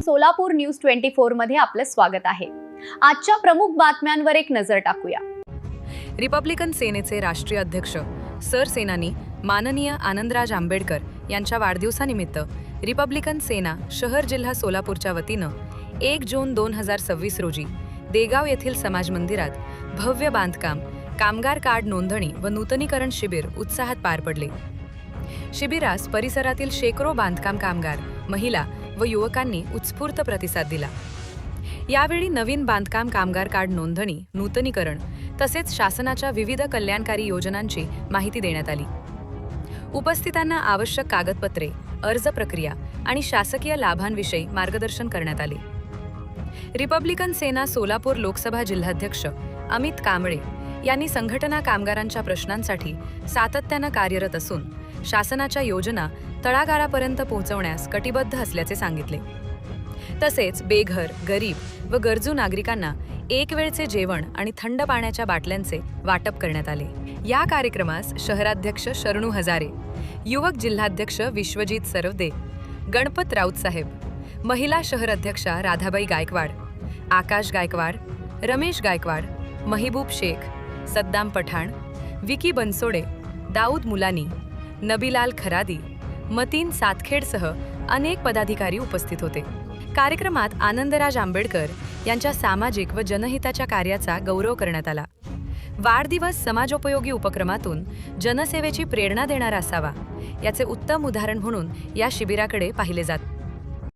Solapur news 24 मध्ये आपलं स्वागत आहे। आजच्या प्रमुख बातम्यांवर एक नजर टाकूया। रिपब्लिकन सेनेचे राष्ट्रीय अध्यक्ष सरसेनानी माननीय आनंदराज आंबेडकर यांच्या वाढदिवसानिमित्त रिपब्लिकन सेना शहर जिल्हा सोलापूरच्या वतीनं 1 जून 2026 रोजी देगाव येथील समाज मंदिरात भव्य बांधकाम, कामगार कार्ड नोंदणी व नूतनीकरण शिबिर उत्साहात पार पडले। शिबिरास परिसरातील शेकडो बांधकाम कामगार, महिला व युवकांनी उत्स्फूर्त प्रतिसाद दिला। यावेळी नवीन बांधकाम कामगार कार्ड नोंदणी, नूतनीकरण तसेच शासनाच्या विविध कल्याणकारी योजनांची माहिती देण्यात आली। उपस्थितांना आवश्यक कागदपत्रे, अर्ज प्रक्रिया आणि शासकीय लाभांविषयी मार्गदर्शन करण्यात आले। रिपब्लिकन सेना सोलापूर लोकसभा जिल्हाध्यक्ष अमित कांबळे यांनी संघटना कामगारांच्या प्रश्नांसाठी सातत्यानं कार्यरत असून शासनाच्या योजना तळागाळापर्यंत पोहोचवण्यास कटिबद्ध असल्याचे सांगितले। तसेच बेघर, गरीब व गरजू नागरिकांना एक वेळचे जेवण आणि थंड पाण्याच्या बाटल्यांचे वाटप करण्यात आले। या कार्यक्रमास शहराध्यक्ष शरणू हजारे, युवक जिल्हाध्यक्ष विश्वजित सरवदे, गणपत राऊत साहेब, महिला शहराध्यक्षा राधाबाई गायकवाड, आकाश गायकवाड, रमेश गायकवाड, महबूब शेख, सद्दाम पठाण, विकी बनसोडे, दाऊद मुलानी, नबीलाल खरादी, मतीन सातखेडसह अनेक पदाधिकारी उपस्थित होते। कार्यक्रमात आनंदराज आंबेडकर यांच्या सामाजिक व जनहिताच्या कार्याचा गौरव करण्यात आला। वाढदिवस समाजोपयोगी उपक्रमातून जनसेवेची प्रेरणा देणारा असावा याचे उत्तम उदाहरण म्हणून या शिबिराकडे पाहिले जाते।